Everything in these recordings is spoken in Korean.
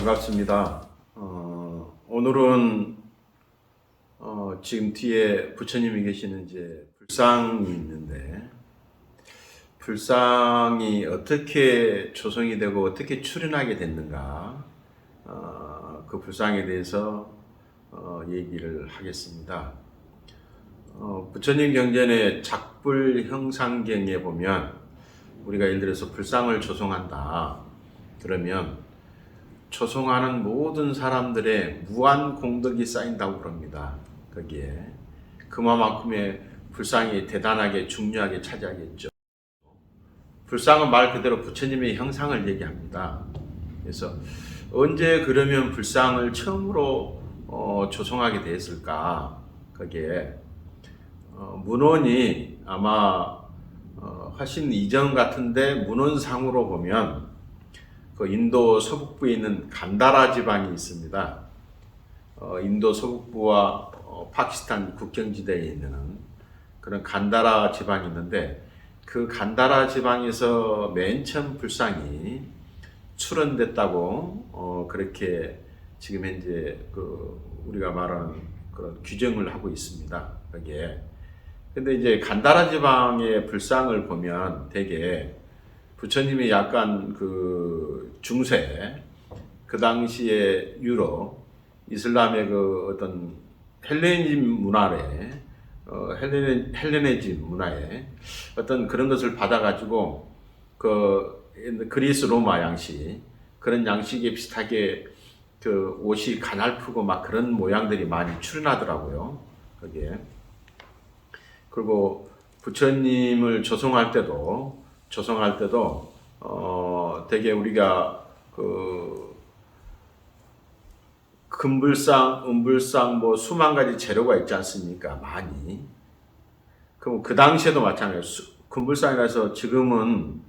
반갑습니다. 오늘은 지금 뒤에 부처님이 계시는 이제 불상이 있는데, 불상이 어떻게 조성이 되고 어떻게 출현하게 됐는가, 그 불상에 대해서 얘기를 하겠습니다. 부처님 경전의 작불형상경에 보면 우리가 예를 들어서 불상을 조성한다 그러면 조성하는 모든 사람들의 무한 공덕이 쌓인다고 그럽니다. 거기에 그만큼의 불상이 대단하게 중요하게 차지하겠죠. 불상은 말 그대로 부처님의 형상을 얘기합니다. 그래서 언제 그러면 불상을 처음으로 조성하게 됐을까? 거기에 문헌이 아마 훨씬 이전 같은데 문헌상으로 보면 그 인도 서북부에 있는 간다라 지방이 있습니다. 인도 서북부와 파키스탄 국경지대에 있는 그런 간다라 지방이 있는데, 그 간다라 지방에서 맨 처음 불상이 출현됐다고 그렇게 지금 현재 우리가 말하는 그런 규정을 하고 있습니다. 거기에. 근데 이제 간다라 지방의 불상을 보면 되게 부처님이 약간 중세, 그 당시에 유럽, 이슬람의 어떤 헬레니즘 문화에, 헬레니즘 문화에 어떤 그런 것을 받아가지고, 그리스 로마 양식, 그런 양식에 비슷하게 옷이 가냘프고 막 그런 모양들이 많이 출현하더라고요. 거기에. 그리고 부처님을 조성할 때도 되게 우리가 금불상, 은불상 뭐 수만 가지 재료가 있지 않습니까? 많이. 그럼 그 당시에도 마찬가지예요. 금불상이라서 지금은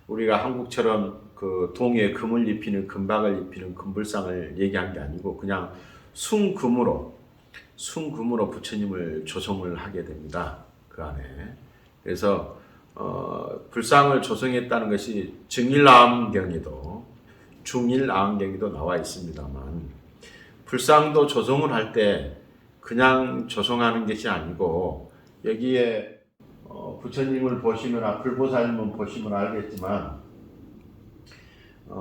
우리가 한국처럼 동에 금을 입히는, 금박을 입히는 금불상을 얘기한 게 아니고 그냥 순금으로 부처님을 조성을 하게 됩니다. 그 안에. 그래서 불상을 조성했다는 것이 중일암경에도 나와 있습니다만, 불상도 조성을 할 때 그냥 조성하는 것이 아니고, 여기에 부처님을 보시면, 불보살님을 보시면 알겠지만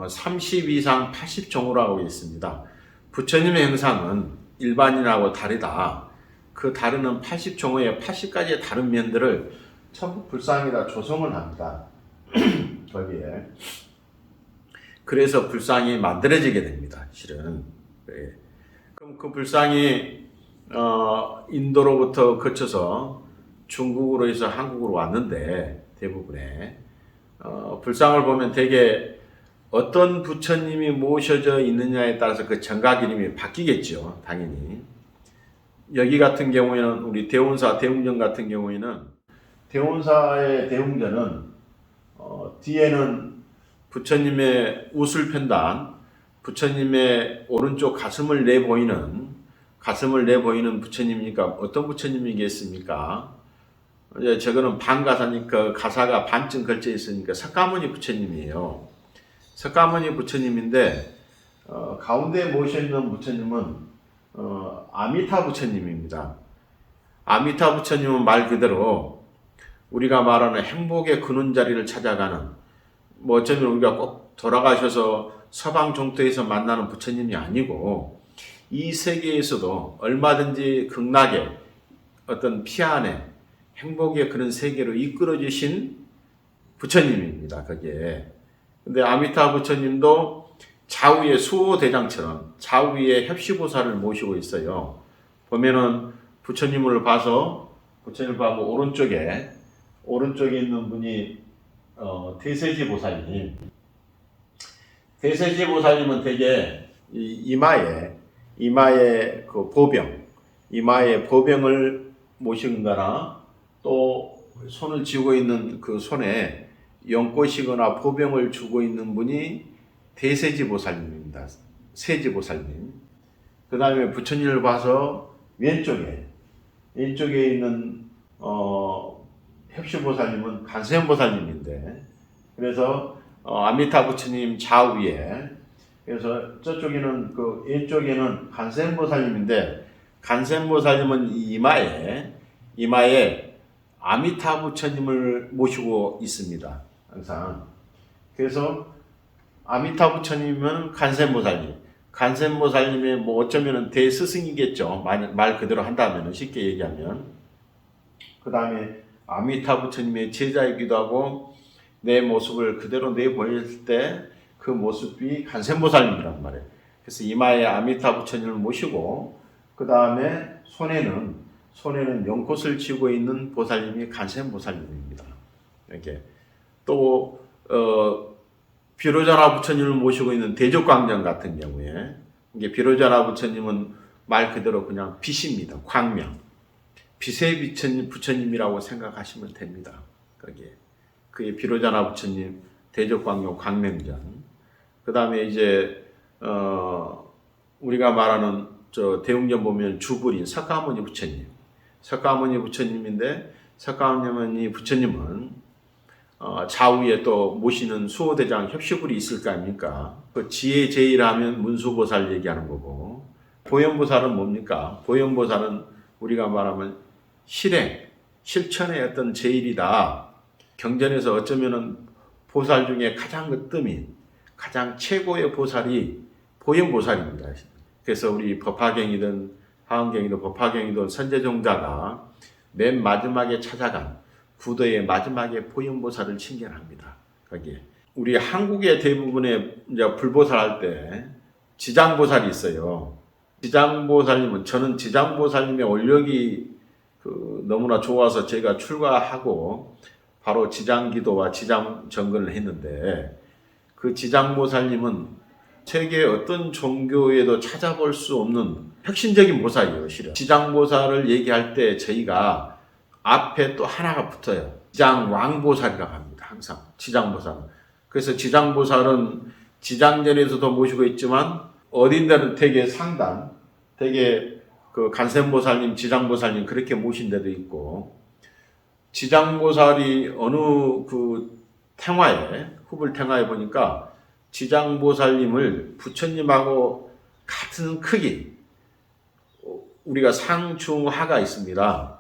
30 이상 80종으로 하고 있습니다. 부처님의 형상은 일반인하고 다르다. 그 다르는 80종의 80가지의 다른 면들을 전부 불상에다 조성을 합니다. 거기에. 그래서 불상이 만들어지게 됩니다. 실은. 네. 그럼 그 불상이 인도로부터 거쳐서 중국으로 해서 한국으로 왔는데, 대부분의 불상을 보면 되게 어떤 부처님이 모셔져 있느냐에 따라서 그 정각 이름이 바뀌겠죠. 당연히. 여기 같은 경우에는 우리 대운사 대웅전 같은 경우에는, 대운사의 대웅전은 뒤에는 부처님의 웃을 편단, 부처님의 오른쪽 가슴을 내보이는 부처님이니까 어떤 부처님이겠습니까? 이제 저거는 반가사니까 가사가 반쯤 걸쳐 있으니까 석가모니 부처님이에요. 석가모니 부처님인데 가운데 모셔 있는 부처님은 아미타 부처님입니다. 아미타 부처님은 말 그대로 우리가 말하는 행복의 근원자리를 찾아가는, 뭐 어쩌면 우리가 꼭 돌아가셔서 서방 종토에서 만나는 부처님이 아니고, 이 세계에서도 얼마든지 극락의 어떤 피안의 행복의 그런 세계로 이끌어 주신 부처님입니다. 거기에. 근데 아미타 부처님도 좌우의 수호대장처럼 좌우의 협시보살을 모시고 있어요. 보면은 부처님을 봐서 오른쪽에 있는 분이 대세지 보살님. 대세지 보살님은 되게 이마에 이마에 보병을 모신 거나, 또 손을 쥐고 있는 그 손에 연꽃이거나 보병을 쥐고 있는 분이 대세지 보살님입니다. 세지 보살님. 그 다음에 부처님을 봐서 왼쪽에 있는 협시보살님은 간세음보살님인데, 그래서 아미타 부처님 좌우에 그래서 저쪽에는 그 왼쪽에는 간센보살님인데 간센보살님은 이마에 아미타 부처님을 모시고 있습니다. 항상. 그래서 아미타 부처님은 간센보살님의 뭐 어쩌면은 대스승이겠죠. 말 그대로 한다면은 쉽게 얘기하면. 그 다음에 아미타 부처님의 제자이기도 하고 내 모습을 그대로 내보일 때 그 모습이 간센보살님이란 말이에요. 그래서 이마에 아미타 부처님을 모시고 그 다음에 손에는 연꽃을 쥐고 있는 보살님이 간센보살님입니다. 이렇게 또 비로자나 부처님을 모시고 있는 대적광정 같은 경우에 이게 비로자나 부처님은 말 그대로 그냥 빛입니다. 광명. 빛의 부처님이라고 생각하시면 됩니다. 거기에 그게 비로자나 부처님, 대적광명 광명전. 그 다음에 이제 우리가 말하는 저 대웅전 보면 주불인 석가모니 부처님, 석가모니 부처님인데 석가모니 부처님은 좌우에 또 모시는 수호대장 협시불이 있을 거 아닙니까? 그 지혜 제의라면 문수보살 얘기하는 거고 보현보살은 뭡니까? 보현보살은 우리가 말하면 실천의 어떤 제일이다. 경전에서 어쩌면은 보살 중에 가장 으뜸인 가장 최고의 보살이 보현보살입니다. 그래서 우리 법화경이든 하원경이든 법화경이든 선제종자가 맨 마지막에 찾아간 구도의 마지막에 보현보살을 칭견합니다. 거기에 우리 한국의 대부분의 이제 불보살 할 때 지장보살이 있어요. 지장보살님은 저는 지장보살님의 원력이 너무나 좋아서 제가 출가하고 바로 지장기도와 지장정근을 했는데 그 지장보살님은 세계 어떤 종교에도 찾아볼 수 없는 혁신적인 보살이에요. 실은 지장보살을 얘기할 때 저희가 앞에 또 하나가 붙어요. 지장왕보살이라고 합니다. 항상 지장보살은. 그래서 지장보살은 지장전에서도 모시고 있지만 어딘가는 되게 상단, 되게 그 간센보살님, 지장보살님 그렇게 모신 데도 있고 지장보살이 어느 그 탱화에 후불 탱화에 보니까 지장보살님을 부처님하고 같은 크기 우리가 상중하가 있습니다.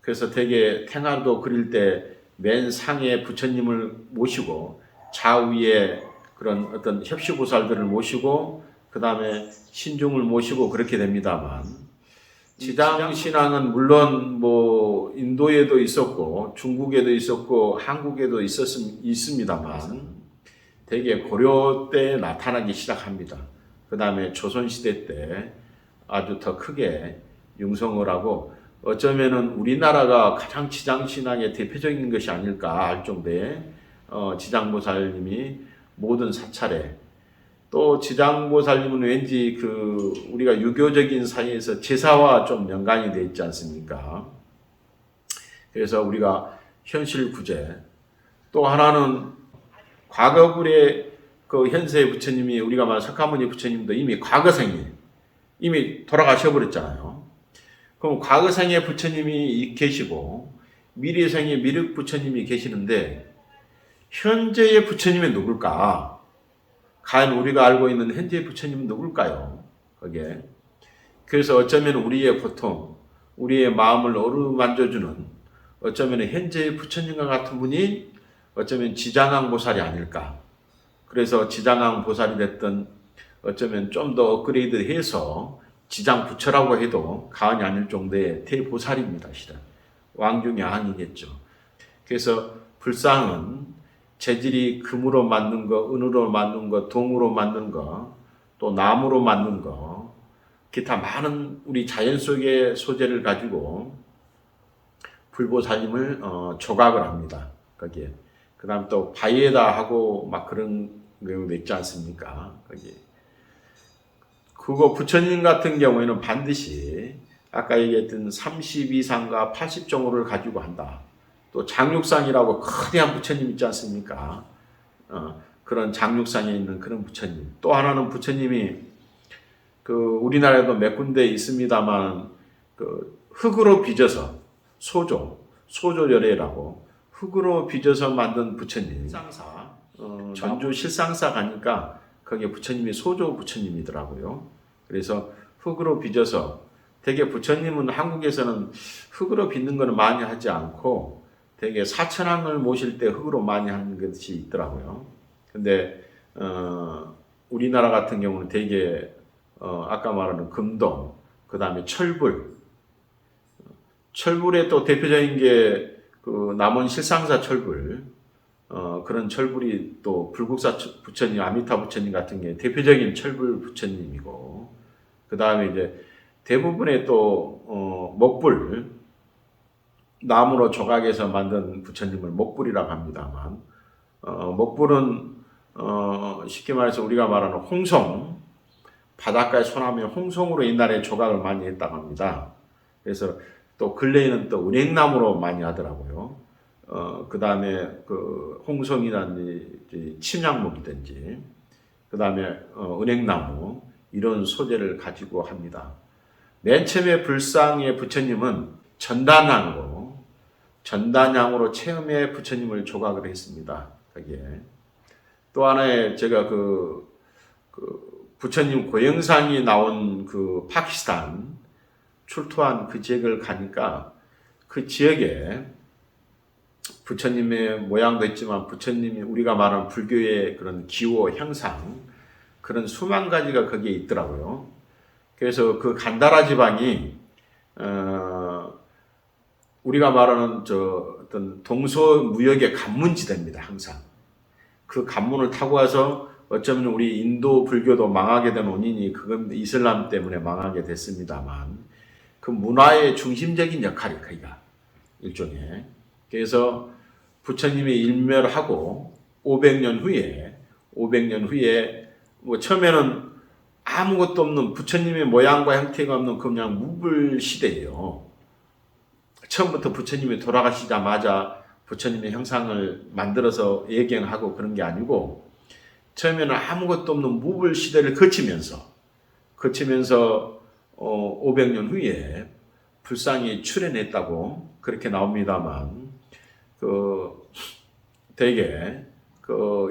그래서 되게 탱화도 그릴 때 맨 상에 부처님을 모시고 좌우에 그런 어떤 협시보살들을 모시고 그 다음에 신중을 모시고 그렇게 됩니다만 지장신앙은 물론 뭐 인도에도 있었고 중국에도 있었고 한국에도 있습니다만 되게 고려 때 나타나기 시작합니다. 그 다음에 조선시대 때 아주 더 크게 융성을 하고 어쩌면은 우리나라가 가장 지장신앙의 대표적인 것이 아닐까 할 정도의 지장보살님이 모든 사찰에 또 지장보살님은 왠지 우리가 유교적인 사이에서 제사와 좀 연관이 되어 있지 않습니까? 그래서 우리가 현실 구제 또 하나는 과거불의 그 현세의 부처님이 우리가 말하는 석가모니 부처님도 이미 과거생에 이미 돌아가셔버렸잖아요. 그럼 과거생의 부처님이 계시고 미래생의 미륵 부처님이 계시는데 현재의 부처님은 누굴까? 과연 우리가 알고 있는 현재의 부처님은 누굴까요? 거기에. 그래서 어쩌면 우리의 고통, 우리의 마음을 어루만져주는 어쩌면 현재의 부처님과 같은 분이 어쩌면 지장왕 보살이 아닐까. 그래서 지장왕 보살이 됐던 어쩌면 좀 더 업그레이드 해서 지장 부처라고 해도 과언이 아닐 정도의 대보살입니다. 실은. 왕 중의 왕이겠죠. 그래서 불상은 재질이 금으로 만든 거, 은으로 만든 거, 동으로 만든 거, 또 나무로 만든 거, 기타 많은 우리 자연 속의 소재를 가지고 불보살님을 조각을 합니다. 거기에. 그 다음 또 바위에다 하고 막 그런 경우도 있지 않습니까? 거기에. 그거 부처님 같은 경우에는 반드시 아까 얘기했던 32상과 80정호를 가지고 한다. 또 장육상이라고 거대한 부처님 있지 않습니까? 그런 장육상에 있는 그런 부처님. 또 하나는 부처님이 우리나라에도 몇 군데 있습니다만 흙으로 빚어서 소조열애라고 흙으로 빚어서 만든 부처님. 전주 실상사 가니까 거기에 부처님이 소조 부처님이더라고요. 그래서 흙으로 빚어서 되게 부처님은 한국에서는 흙으로 빚는 거는 많이 하지 않고 되게 사천왕을 모실 때 흙으로 많이 하는 것이 있더라고요. 근데 우리나라 같은 경우는 되게 아까 말하는 금동, 그 다음에 철불의 또 대표적인 게 그 남원 실상사 철불, 그런 철불이 또 불국사 부처님, 아미타 부처님 같은 게 대표적인 철불 부처님이고, 그 다음에 이제 대부분의 또 목불, 나무로 조각해서 만든 부처님을 목불이라고 합니다만, 목불은 쉽게 말해서 우리가 말하는 홍송, 바닷가에 소나무의 홍송으로 옛날에 조각을 많이 했다고 합니다. 그래서 또 근래에는 또 은행나무로 많이 하더라고요. 그 다음에 그 홍송이라든지 침향목이든지, 그 다음에 은행나무, 이런 소재를 가지고 합니다. 맨 처음에 불상의 부처님은 전단향으로 처음에 부처님을 조각을 했습니다. 거기에. 또 하나의 제가 그 부처님 고영상이 나온 그 파키스탄 출토한 그 지역을 가니까 그 지역에 부처님의 모양도 있지만 부처님이 우리가 말하는 불교의 그런 기호, 형상, 그런 수만 가지가 거기에 있더라고요. 그래서 그 간다라 지방이 우리가 말하는 어떤 동서무역의 관문지대입니다. 항상 그 관문을 타고 와서 어쩌면 우리 인도 불교도 망하게 된 원인이 그건 이슬람 때문에 망하게 됐습니다만, 그 문화의 중심적인 역할이 거기가 일종의. 그래서 부처님이 일멸하고 500년 후에 뭐 처음에는 아무것도 없는 부처님의 모양과 형태가 없는 그냥 무불 시대예요. 처음부터 부처님이 돌아가시자마자 부처님의 형상을 만들어서 예경하고 그런 게 아니고, 처음에는 아무것도 없는 무불 시대를 거치면서 500년 후에 불상이 출현했다고 그렇게 나옵니다만, 대개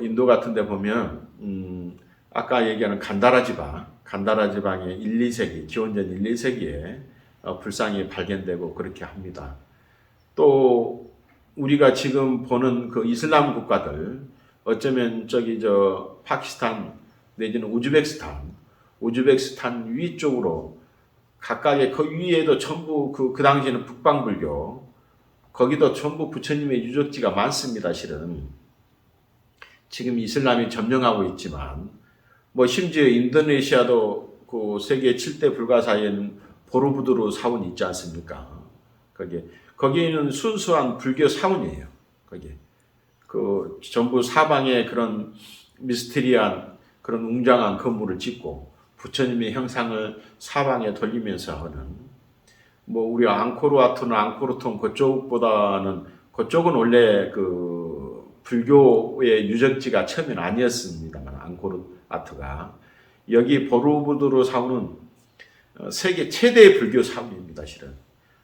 인도 같은 데 보면 아까 얘기하는 간다라 지방의 1, 2세기, 기원전 1, 2세기에 불상이 발견되고 그렇게 합니다. 또 우리가 지금 보는 그 이슬람 국가들, 어쩌면 파키스탄 내지는 우즈베키스탄 위쪽으로 각각의 그 위에도 전부 그 당시에는 북방불교, 거기도 전부 부처님의 유적지가 많습니다. 실은 지금 이슬람이 점령하고 있지만, 뭐 심지어 인도네시아도 그 세계 7대 불가사에는 보로부두르 사원이 있지 않습니까? 거기에는 순수한 불교 사원이에요. 그 전부 사방에 그런 미스테리한 그런 웅장한 건물을 짓고 부처님의 형상을 사방에 돌리면서 하는, 뭐 우리 앙코르와트나 앙코르톤 그쪽은 원래 그 불교의 유적지가 처음에는 아니었습니다만, 앙코르와트가 여기 보로부두르 사원은 세계 최대의 불교 사원입니다. 실은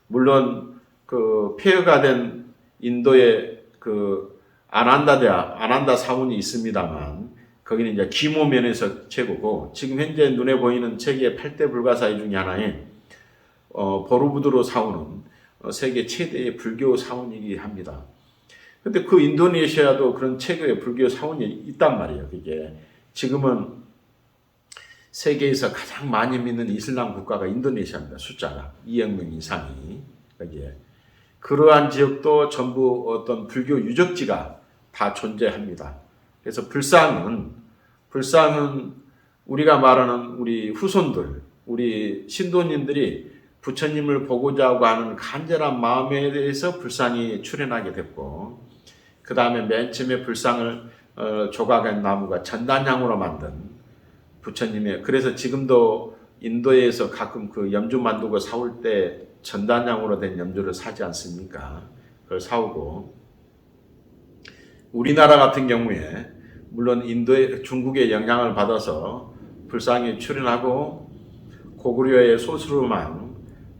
물론 그 폐허가 된 인도의 그 아난다 사원이 있습니다만, 거기는 이제 규모 면에서 최고고, 지금 현재 눈에 보이는 세계 8대 불가사의 중에 하나인 보로부두르 사원은 세계 최대의 불교 사원이기 합니다. 근데 그 인도네시아도 그런 최고의 불교 사원이 있단 말이에요. 그게 지금은 세계에서 가장 많이 믿는 이슬람 국가가 인도네시아입니다. 숫자가 2억 명 이상이. 거기에 그러한 지역도 전부 어떤 불교 유적지가 다 존재합니다. 그래서 불상은 우리가 말하는 우리 후손들, 우리 신도님들이 부처님을 보고자 하고 하는 간절한 마음에 대해서 불상이 출현하게 됐고, 그 다음에 맨 처음에 불상을 조각한 나무가 전단향으로 만든 부처님의, 그래서 지금도 인도에서 가끔 그 염주 만두고 사올 때 전단향으로 된 염주를 사지 않습니까? 그걸 사오고, 우리나라 같은 경우에 물론 중국의 영향을 받아서 불상이 출현하고, 고구려의 소수르망,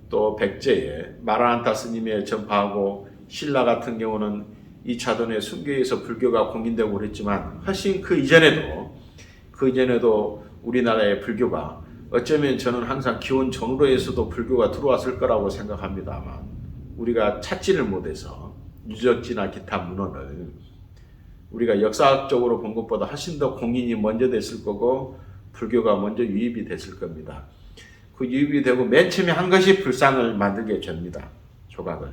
또 백제의 마라난타 스님의 전파하고, 신라 같은 경우는 이차돈의 순교에서 불교가 공인되고 그랬지만, 훨씬 그 이전에도 그 이전에도 우리나라의 불교가 어쩌면 저는 항상 기원 전후로에서도 불교가 들어왔을 거라고 생각합니다만 우리가 찾지를 못해서 유적지나 기타 문헌을 우리가 역사학적으로 본 것보다 훨씬 더 공인이 먼저 됐을 거고 불교가 먼저 유입이 됐을 겁니다. 그 유입이 되고 맨 처음에 한 것이 불상을 만들게 됩니다. 조각을.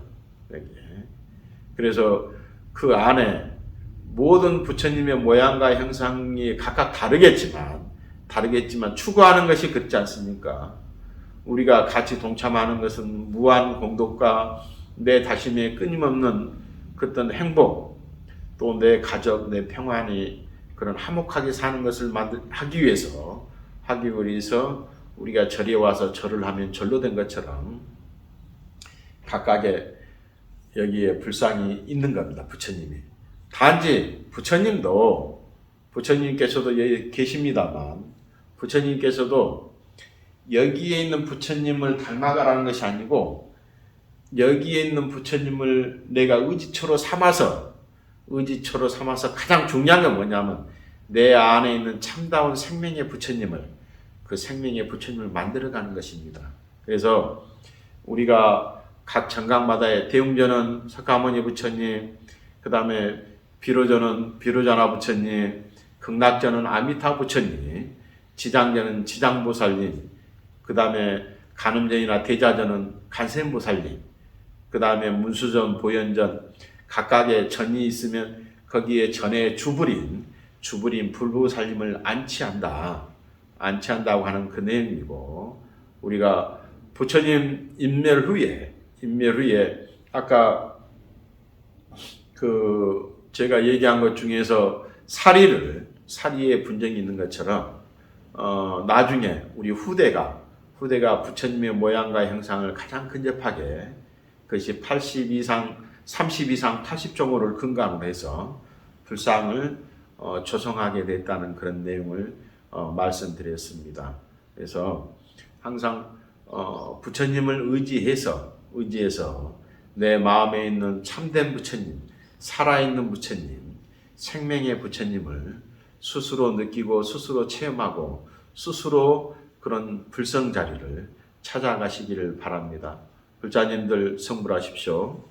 그래서 그 안에 모든 부처님의 모양과 형상이 각각 다르겠지만 추구하는 것이 그렇지 않습니까? 우리가 같이 동참하는 것은 무한 공덕과 내 자신의 끊임없는 어떤 행복, 또 내 가족, 내 평안이 그런 화목하게 사는 것을 하기 위해서 우리가 절에 와서 절을 하면 절로 된 것처럼 각각의 여기에 불상이 있는 겁니다. 부처님이. 단지 부처님께서도 여기 계십니다만 부처님께서도 여기에 있는 부처님을 닮아가라는 것이 아니고 여기에 있는 부처님을 내가 의지처로 삼아서 가장 중요한 건 뭐냐면 내 안에 있는 참다운 생명의 부처님을 만들어가는 것입니다. 그래서 우리가 각 정각마다의 대웅전은 석가모니 부처님, 그 다음에 비로전은 비로자나 부처님, 극락전은 아미타 부처님, 지장전은 지장보살님, 그 다음에 간음전이나 대자전은 간센보살님, 그 다음에 문수전, 보현전, 각각의 전이 있으면 거기에 전에 주불인 불보살님을 안치한다고 하는 그 내용이고, 우리가 부처님 인멸 후에 아까 제가 얘기한 것 중에서 사리의 분쟁이 있는 것처럼 나중에 우리 후대가 부처님의 모양과 형상을 가장 근접하게 그것이 30 이상 80종호를 근간으로 해서 불상을 조성하게 됐다는 그런 내용을 말씀드렸습니다. 그래서 항상 부처님을 의지해서 내 마음에 있는 참된 부처님, 살아있는 부처님, 생명의 부처님을 스스로 느끼고 스스로 체험하고 스스로 그런 불성 자리를 찾아가시기를 바랍니다. 불자님들 성불하십시오.